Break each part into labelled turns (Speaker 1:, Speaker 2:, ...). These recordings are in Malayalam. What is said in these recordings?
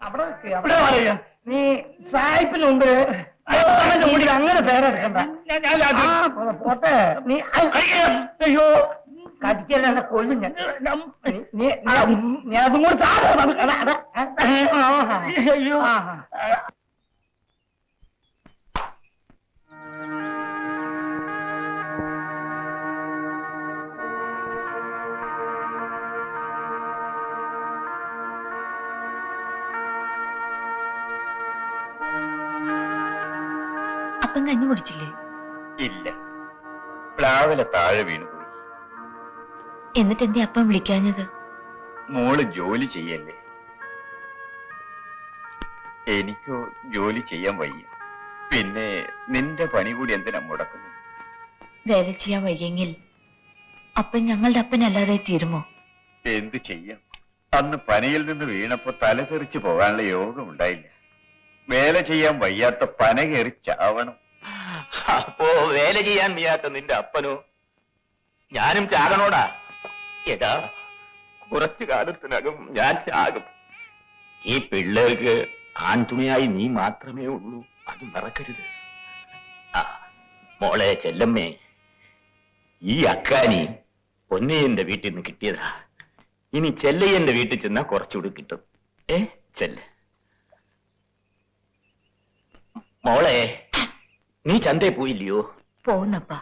Speaker 1: അവിടെ പറയാ നീ സായിപ്പിന് മുമ്പ് അങ്ങനെ പേരെടുക്കണ്ട പോട്ടെ നീ അയ്യോ കടിക്കല്ല കൊല്ലും ഞാൻ നീ അതും കൂടെ അയ്യോ
Speaker 2: അപ്പം കഞ്ഞി കുടിച്ചില്ലേ?
Speaker 3: ഇല്ല, പ്ലാവിലെ താഴെ വീണുപോയി.
Speaker 2: എന്നിട്ട് എന്തേ അപ്പം വിളിക്കാഞ്ഞത്?
Speaker 3: മോള് ജോലി ചെയ്യല്ലേ? എനിക്കോ ജോലി ചെയ്യാൻ വയ്യ. പിന്നെ നിന്റെ പണി കൂടി എന്തിനാ മുടക്കുന്നത്?
Speaker 2: വേല ചെയ്യാൻ വയ്യെങ്കിൽ അപ്പൻ ഞങ്ങളുടെ അപ്പനല്ലാതെ തീരുമോ?
Speaker 3: എന്തു ചെയ്യാം, അന്ന് പനയിൽ നിന്ന് വീണപ്പോ തല തെറിച്ചു പോകാനുള്ള യോഗം ഉണ്ടായില്ല. വേല ചെയ്യാൻ വയ്യാത്ത പന കയറി ചാവണം.
Speaker 4: അപ്പോ വേല ചെയ്യാൻ വയ്യാത്ത നിന്റെ അപ്പനോ? ഞാനും ചാകണോടാ. എടാ, കുറച്ചു കാലത്തിനകം ഞാൻ ചാകും. ഈ പിള്ളേർക്ക് ആൺതുണയായി നീ മാത്രമേ ഉള്ളൂ, അത് മറക്കരുത്. മോളെ ചെല്ലമ്മേ, ഈ അക്കാനി പൊന്നയ്യന്റെ വീട്ടിൽ നിന്ന് കിട്ടിയതാ. ഇനി ചെല്ലയ്യന്റെ വീട്ടിൽ ചെന്നാ കുറച്ചുകൂടി കിട്ടും. ചെല്ല മോളെ. നീ ചന്തയിൽ പോയില്ലയോ?
Speaker 2: പോകുന്നപ്പാ.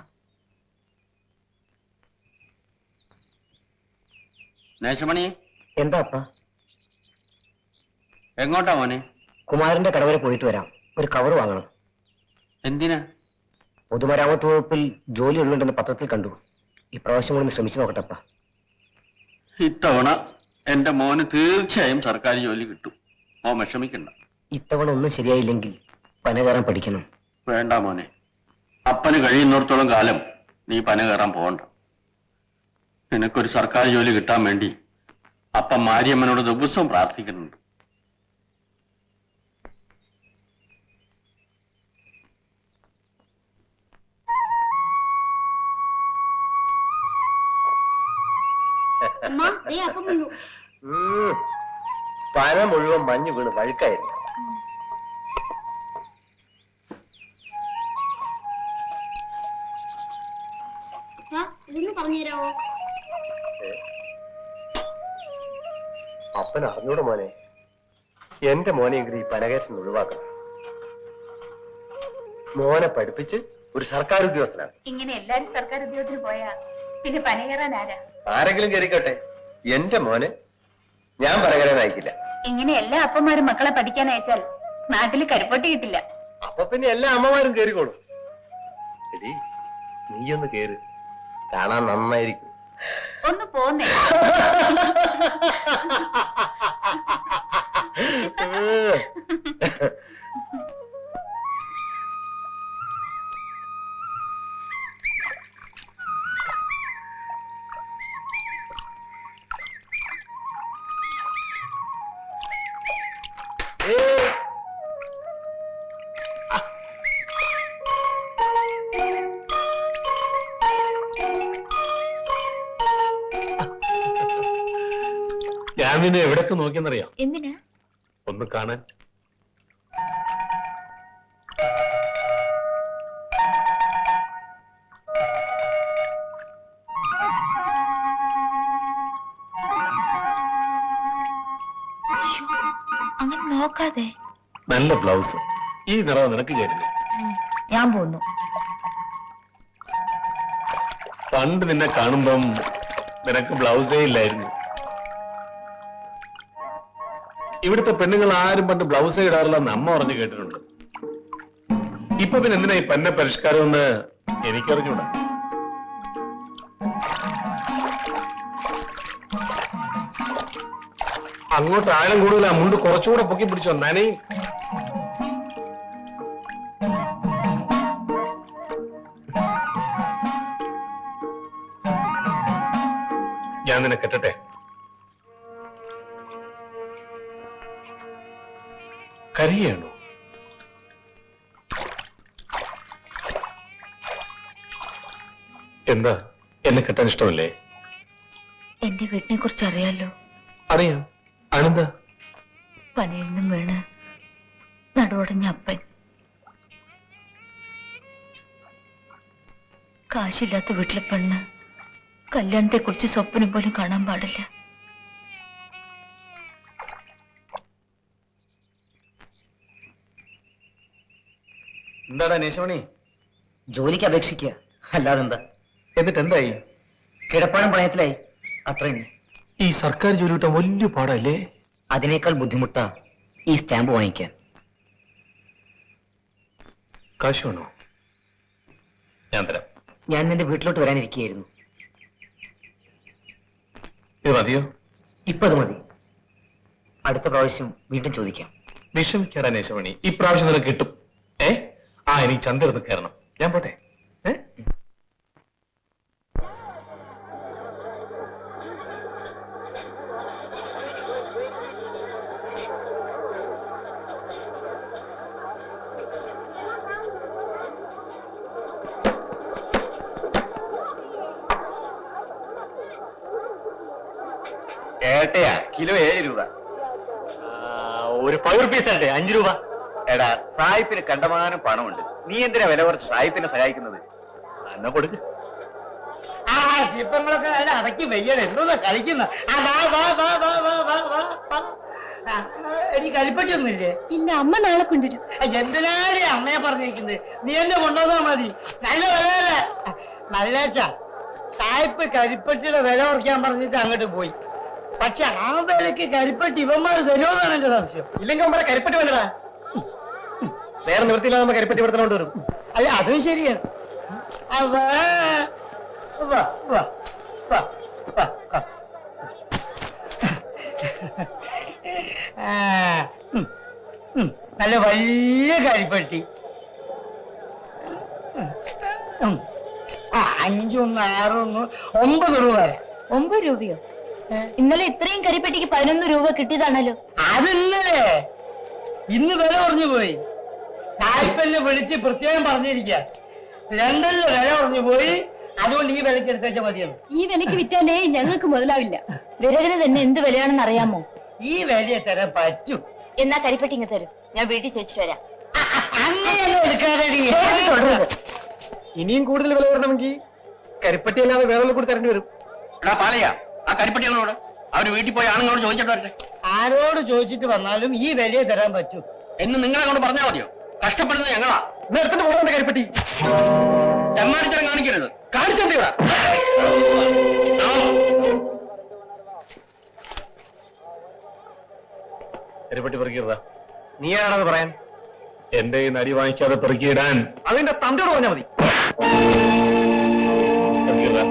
Speaker 5: നേശമണി,
Speaker 1: എന്താ അപ്പ?
Speaker 5: എങ്ങോട്ടാ മോനെ?
Speaker 1: കുമാരന്റെ കട വരെ പോയിട്ട് വരാം. ഒരു കവർ വാങ്ങണം.
Speaker 5: എന്തിനാ?
Speaker 1: പൊതുമരാമത്ത് വകുപ്പിൽ ജോലി ഉള്ളുണ്ടെന്ന് പത്രത്തിൽ കണ്ടു. ഇപ്രാവശ്യം കൂടി ശ്രമിച്ചു നോക്കട്ടപ്പ.
Speaker 5: ഇത്തവണ എന്റെ മോന് തീർച്ചയായും സർക്കാർ ജോലി കിട്ടും. മോൻ വിഷമിക്കണ്ട.
Speaker 1: ഇത്തവണ ഒന്നും ശരിയായില്ലെങ്കിൽ പന കയറാൻ പഠിക്കണം.
Speaker 5: വേണ്ട മോനെ, അപ്പന് കഴിയുന്നിടത്തോളം കാലം നീ പന കയറാൻ പോകണ്ട. നിനക്കൊരു സർക്കാർ ജോലി കിട്ടാൻ വേണ്ടി അപ്പൻ മാരിയമ്മനോട് ദിവസവും പ്രാർത്ഥിക്കുന്നുണ്ട്.
Speaker 1: പന മുഴുവൻ മഞ്ഞ് വീണ് വഴുക്കായിരുന്നു.
Speaker 6: പറഞ്ഞുതരാമോ?
Speaker 1: അപ്പൻ അറിഞ്ഞൂടെ മോനെ? എന്റെ മോനെങ്കിലും ഈ പനകയറ്റം ഒഴിവാക്കണം. മോനെ പഠിപ്പിച്ച് ഒരു സർക്കാർ ഉദ്യോഗസ്ഥനാണ്.
Speaker 2: ഇങ്ങനെ എല്ലാരും സർക്കാർ ഉദ്യോഗത്തിന് പോയാ പിന്നെ പന കയറാൻ ആരാ?
Speaker 1: ആരെങ്കിലും കയറിക്കോട്ടെ, എന്റെ മോന് ഞാൻ പനകരാൻ അയക്കില്ല.
Speaker 2: ഇങ്ങനെ എല്ലാ അപ്പന്മാരും മക്കളെ പഠിക്കാൻ അയച്ചാൽ നാട്ടില് കരിപ്പൊട്ടി കിട്ടില്ല.
Speaker 1: അപ്പൊ പിന്നെ എല്ലാ അമ്മമാരും കേറിക്കോളും. എടി, നീയൊന്ന് കേറ്, കാണാൻ നന്നായിരിക്കും.
Speaker 2: ഒന്ന് പോന്നേ.
Speaker 4: ഞാൻ നിന്നെ എവിടൊക്കെ നോക്കിയെന്നറിയാം?
Speaker 2: എന്തിനാ?
Speaker 4: ഒന്ന് കാണാൻ.
Speaker 2: അങ്ങനെ നോക്കാതെ.
Speaker 4: നല്ല ബ്ലൗസ്, ഈ നിറം നിനക്ക് ചേരില്ല.
Speaker 2: ഞാൻ പോന്നു.
Speaker 4: പണ്ട് നിന്നെ കാണുമ്പം നിനക്ക് ബ്ലൗസേ ഇല്ലായിരുന്നു. ഇവിടുത്തെ പെണ്ണുങ്ങൾ ആരും പണ്ട് ബ്ലൗസേ ഇടാറില്ലെന്ന് അമ്മ പറഞ്ഞു കേട്ടിട്ടുണ്ട്. ഇപ്പൊ പിന്നെ എന്തിനാ ഈ പന്ന പരിഷ്കാരം എന്ന് എനിക്കറിഞ്ഞൂടാ. അങ്ങോട്ട് ആഴം കൂടുതലാ, മുണ്ട് കുറച്ചുകൂടെ പൊക്കി പിടിച്ചോ, നനയും. ഞാൻ നിന്നെ കെട്ടട്ടെ? കരിയാണോ? എന്താ, എന്നെ കെട്ടാൻ ഇഷ്ടമല്ലേ?
Speaker 2: എന്റെ വീട്ടിനെ കുറിച്ച് അറിയാലോ?
Speaker 4: അറിയാം. അതെന്താ?
Speaker 2: പനയിൽ നിന്നും വീണ് നടുവടഞ്ഞ അപ്പൻ. കാശില്ലാത്ത വീട്ടിലെ പെണ്ണ് കല്യാണത്തെ കുറിച്ച് സ്വപ്നം പോലും കാണാൻ പാടില്ല.
Speaker 1: എന്താടാ നേശമണി?
Speaker 6: ജോലിക്ക് അപേക്ഷിക്കുക, അല്ലാതെന്താ?
Speaker 1: എന്നിട്ട് എന്തായി?
Speaker 6: കിടപ്പാടം പണയത്തിലായി, അത്ര
Speaker 1: ഈ സർക്കാർ ജോലി കിട്ടാൻ വലിയ പാടല്ലേ?
Speaker 6: അതിനേക്കാൾ ബുദ്ധിമുട്ടാ ഈ സ്റ്റാമ്പ് വാങ്ങിക്കാൻ.
Speaker 1: കാശ് വേണോ? ഞാൻ തരാം.
Speaker 6: ഞാൻ നിന്റെ വീട്ടിലോട്ട് വരാനിരിക്കുകയായിരുന്നു.
Speaker 1: ഇത് മതിയോ?
Speaker 6: ഇപ്പൊ അത് മതി, അടുത്ത പ്രാവശ്യം വീണ്ടും ചോദിക്കാം.
Speaker 1: വിഷമിക്കാടാ നേശമണി, ഇപ്രാവശ്യം നിനക്ക് കിട്ടും. എനിക്ക് ചന്തെടുത്ത് കയറണം. ഞാൻ പോട്ടെ.
Speaker 3: ഏട്ടയാ, കിലോ 7 രൂപ.
Speaker 1: ഒരു 5 റുപ്പീസ് അല്ലേ? 5 രൂപ.
Speaker 3: എടാ, സായിപ്പിന് കണ്ടമാനം പണമുണ്ട്, നീ എന്തിനാ വില കുറച്ച് സായിപ്പിനെ സഹായിക്കുന്നത്?
Speaker 1: എന്നാ കൊടുക്ക്.
Speaker 6: ശില്പങ്ങളൊക്കെ അടക്കി വെയ്യണം, എന്തോന്നാ കളിക്കുന്ന? എനിക്ക് കരിപ്പറ്റിയൊന്നുമില്ലേ?
Speaker 2: ഇല്ല, അമ്മ നാളെ കൊണ്ടുവരും.
Speaker 6: എന്തിനാണ് അമ്മയെ പറഞ്ഞേക്കുന്നത്? നീ എന്നെ കൊണ്ടുവന്നാ മതി. നല്ല വില നല്ലേച്ചാ. സായിപ്പ് കരിപ്പറ്റിയുടെ വില കുറയ്ക്കാൻ പറഞ്ഞിട്ട് അങ്ങോട്ട് പോയി. പക്ഷെ ആ വിലക്ക് കരിപ്പറ്റി ഇവന്മാർ തരുമെന്നാണ് എന്റെ സംശയം.
Speaker 1: ഇല്ലെങ്കിൽ അമ്മ കരിപ്പറ്റി വേണ്ടടാ. വേറെ നിവൃത്തിയില്ലാതെ നമ്മ കരിപ്പറ്റി ഇവിടെ കൊണ്ടുവരും.
Speaker 6: അല്ല, അതും ശരിയാണ്. നല്ല വലിയ കരിപ്പട്ടി. 5, 6, 9 രൂപ വരെ.
Speaker 2: 9 രൂപയോ? ഇന്നലെ ഇത്രയും കരിപ്പെട്ടിക്ക് 11 രൂപ കിട്ടിയതാണല്ലോ.
Speaker 6: അതിന്നലെ, ഇന്ന് വില കുറഞ്ഞു പോയി. സായിപ്പന്നെ വിളിച്ച് പ്രത്യേകം പറഞ്ഞിരിക്കുക, ലണ്ടനിലെ വില കുറഞ്ഞു പോയി, അതുകൊണ്ട് ഈ വിലക്ക് എടുത്തേച്ച മതിയെന്ന്.
Speaker 2: ഈ വിലക്ക് വിറ്റാലേ ഞങ്ങൾക്ക് മുതലാവില്ല. വിറകിന് തന്നെ എന്ത് വിലയാണെന്ന് അറിയാമോ?
Speaker 6: ഈ വിലയെ തരാൻ പറ്റൂ.
Speaker 2: എന്നാ കരിപ്പെട്ടി ഇങ്ങ് തരും, ഞാൻ വീട്ടിൽ ചോദിച്ചിട്ട് വരാം.
Speaker 6: അങ്ങനെയല്ലോ എടുക്കാതെ.
Speaker 1: ഇനിയും കൂടുതൽ വില വരണമെങ്കിൽ കരിപ്പറ്റി അല്ലാതെ വേറെ കൂടി തരേണ്ടി വരും.
Speaker 5: എടാ പാലയ്യ, ആ കരിപ്പട്ടികളോട് അവര് വീട്ടിൽ പോയി ആണുങ്ങളോട് ചോദിച്ചിട്ട് വരട്ടെ.
Speaker 6: ആരോട് ചോദിച്ചിട്ട് വന്നാലും ഈ വിലയെ തരാൻ പറ്റൂ
Speaker 5: എന്ന് നിങ്ങളെ കൊണ്ട് പറഞ്ഞാൽ മതിയോ? കഷ്ടപ്പെടുന്നത് ഞങ്ങളാ.
Speaker 1: നിർത്തിന് പോകണ്ട കരിപ്പറ്റി.
Speaker 5: ചെമ്മാടിത്തരം കാണിക്കരുത്.
Speaker 1: കാണിച്ചെന്തിടാ. കരിപ്പറ്റി പെറുക്കിയിടാ. നീയാണത് പറയാൻ? എന്റെ ഈ നടി വാങ്ങിക്കാതെ പെറുക്കിയിടാൻ അതിന്റെ തന്തയോട് പറഞ്ഞാൽ മതി. പെറുക്കിയിടാ.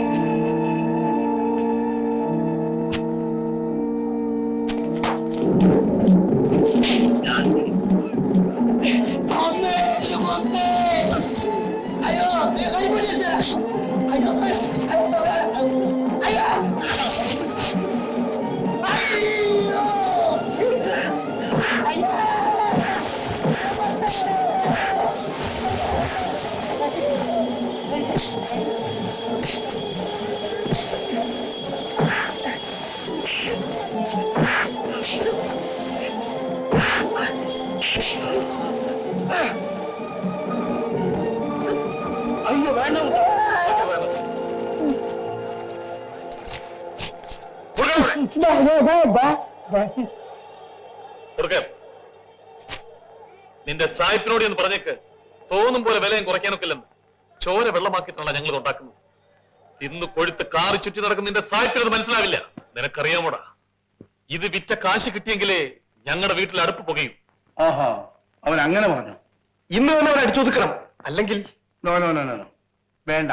Speaker 6: അയ്യോ വേണ്ട.
Speaker 1: നിന്റെ സായിപ്പിനോട് എന്ന് പറഞ്ഞേക്ക്, തോന്നും പോലെ വിലയും കുറയ്ക്കാനൊക്കില്ലെന്ന്. ചോര വെള്ളമാക്കിയിട്ടാണ് ഞങ്ങൾ ഉണ്ടാക്കുന്നത്. ഇന്ന് കൊഴുത്ത് കാറി ചുറ്റി നടക്കുന്ന നിന്റെ സായിപ്പിനത് മനസ്സിലാവില്ല. നിനക്കറിയാമോടാ, ഇത് വിറ്റ കാശ് കിട്ടിയെങ്കിലേ ഞങ്ങളുടെ വീട്ടിൽ അടുപ്പ് പുകയും.
Speaker 5: ഓഹോ, അവൻ അങ്ങനെ പറഞ്ഞു.
Speaker 1: ഇന്ന് തന്നെ അവൻ അടിച്ചൊതുക്കണം, അല്ലെങ്കിൽ
Speaker 5: നോ നോ നോ നോ, വേണ്ട.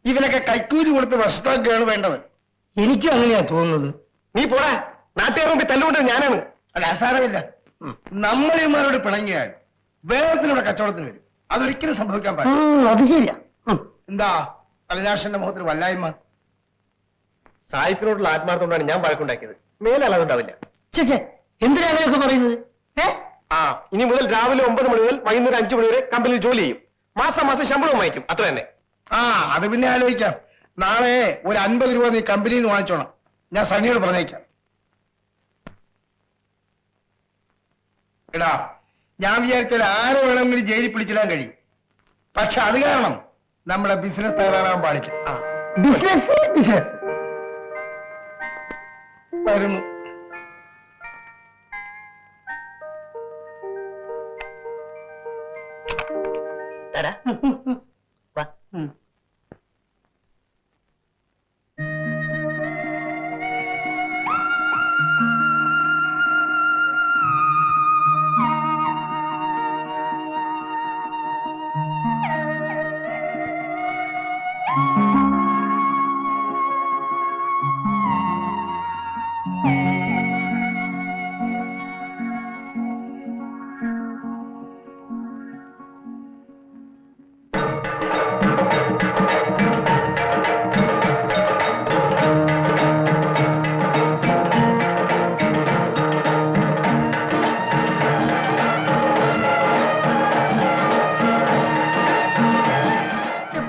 Speaker 5: ഇവനൊക്കെ കൈക്കൂലി കൊടുത്ത് വശത്താക്കുകയാണ് വേണ്ടത്.
Speaker 6: എനിക്കും അങ്ങനെയാ തോന്നുന്നത്.
Speaker 1: നീ പോടാ, നാട്ടുകാർ മുമ്പിൽ തല്ലുകൊണ്ടത് ഞാനാണ്.
Speaker 5: അല്ല, അസാരമില്ല. നമ്മളിമാരോട് പിണങ്ങിയാൽ വേഗത്തിലൂടെ കച്ചവടത്തിന് വരും. അതൊരിക്കലും സംഭവിക്കാൻ പാടില്ല.
Speaker 6: അത് ശരിയാ.
Speaker 5: എന്താ കലരാശന്റെ മുഖത്തിന് വല്ലായ്മ?
Speaker 1: സായിപ്പിനോടുള്ള ആത്മാർത്ഥം കൊണ്ടാണ് ഞാൻ വഴക്കുണ്ടാക്കിയത്. മേലെ അളവുണ്ടാവില്ല.
Speaker 6: ചേച്ചേ, എന്തിനാ അങ്ങനെയൊക്കെ പറയുന്നത്?
Speaker 1: ഇനി മുതൽ രാവിലെ 9 മണി മുതൽ വൈകുന്നേരം 5 മണി വരെ കമ്പനിയിൽ ജോലി ചെയ്യും. മാസം മാസം ശമ്പളവും വാങ്ങിക്കും, അത്ര തന്നെ.
Speaker 5: അത് പിന്നെ ആലോചിക്കാം. നാളെ ഒരു 50 രൂപ നീ കമ്പനിയിൽ നിന്ന് വാങ്ങിച്ചോണം. ഞാൻ സണ്ണിയോട് പറഞ്ഞേക്കാം.
Speaker 7: എടാ ഞാൻ വിചാരിച്ചാൽ ആരെ വേണമെങ്കിലും ജയിലിൽ പിടിച്ചിടാൻ കഴിയും. പക്ഷെ അത് കാരണം നമ്മുടെ ബിസിനസ് തകരാറാൻ പാടില്ല. ബിസിനസ് ബിസിനസ് വരുന്നു.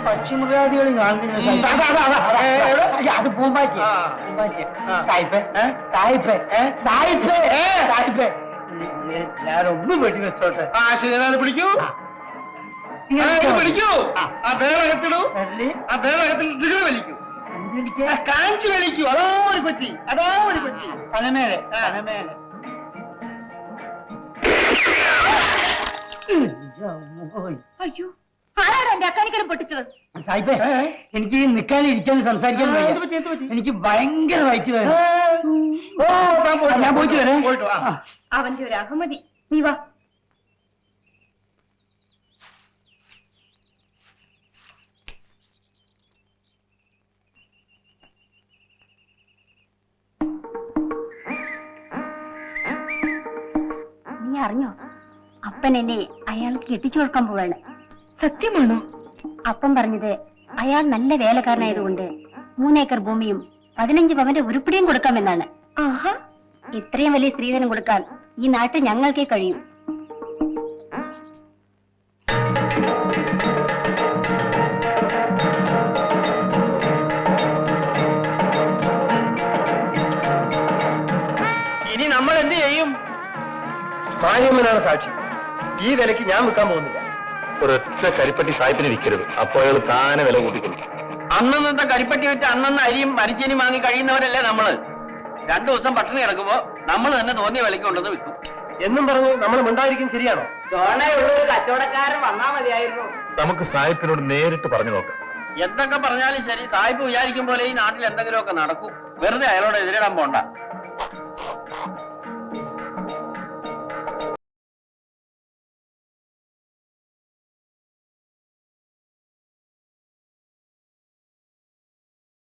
Speaker 6: പക്ഷിമൃഗാദികളും കാണുന്നില്ല. അത് പൂമ്പാറ്റി. ഞാനൊന്നും വെട്ടി വെച്ചോട്ടെ.
Speaker 7: ശരി, പിടിക്കൂ. പിടിക്കൂ. ആ ബേറകത്തിടൂ. ആ ബേറകത്തിൽ നിങ്ങൾ വലിക്കൂ. കാഞ്ചി വലിക്കൂ. അതോ ഒരു പറ്റി. അതോ ഒരു പറ്റി.
Speaker 6: പനമേലെ പനമേലെ.
Speaker 2: അയ്യോ, ആരാണ് എന്റെ അക്കാനിക്കരം പൊട്ടിച്ചത്?
Speaker 6: സായിപ്പേ, എനിക്ക് നിൽക്കാനും ഇരിക്കാനും സംസാരിക്കാനും വയ്യ. എനിക്ക് ഭയങ്കര വയറ്റ് വേണം. ഞാൻ പോയിട്ട് വരാം.
Speaker 2: അവന്റെ ഒരു അഹമതി. നീ വാ.
Speaker 8: നീ അറിഞ്ഞോ, അപ്പൻ എന്നെ അയാൾക്ക് കെട്ടിച്ചു കൊടുക്കാൻ പോവാണ്.
Speaker 2: സത്യമാണോ?
Speaker 8: അപ്പൻ പറഞ്ഞത് അയാൾ നല്ല വേലക്കാരനായതുകൊണ്ട് 3 ഏക്കർ ഭൂമിയും 15 പവന്റെ ഉരുപ്പിടിയും കൊടുക്കാമെന്നാണ്.
Speaker 2: ആഹാ,
Speaker 8: ഇത്രയും വലിയ സ്ത്രീധനം കൊടുക്കാൻ ഈ നാട്ടിൽ ഞങ്ങൾക്കേ കഴിയും.
Speaker 7: ഇനി നമ്മൾ എന്ത് ചെയ്യും? മാര്യമ്മനാണ് സാക്ഷി. ഈ വിലക്ക് ഞാൻ വിൽക്കാൻ പോകുന്നില്ല.
Speaker 1: ഒരൊറ്റ കരിപ്പട്ടി സായിപ്പിന് വിൽക്കരുത്. അപ്പൊ അയാൾ താനെ വില കൂട്ടിക്കൊള്ളു.
Speaker 5: അന്നത്തെ കരിപ്പട്ടി വിറ്റ് അന്നന്ന് അരിയും മരിച്ചേനും വാങ്ങി കഴിയുന്നവരല്ലേ നമ്മള്. 2 ദിവസം പട്ടിണി കിടക്കുമ്പോ നമ്മൾ തന്നെ തോന്നിയ വിലക്ക് കൊണ്ടുവന്ന് വിൽക്കും
Speaker 7: എന്നും പറഞ്ഞു നമ്മൾ മിണ്ടായിരിക്കും. ശരിയാണോ?
Speaker 6: ചോണയുള്ളൊരു കച്ചവടക്കാരൻ വന്നാ മതിയായിരുന്നു.
Speaker 1: നമുക്ക് സായിപ്പിനോട് നേരിട്ട് പറഞ്ഞു നോക്കാം.
Speaker 5: എന്തൊക്കെ പറഞ്ഞാലും ശരി, സായിപ്പ് വിചാരിക്കും പോലെ ഈ നാട്ടിൽ എന്തെങ്കിലുമൊക്കെ നടക്കും. വെറുതെ അയാളോട് എതിരിടാൻ പോണ്ട.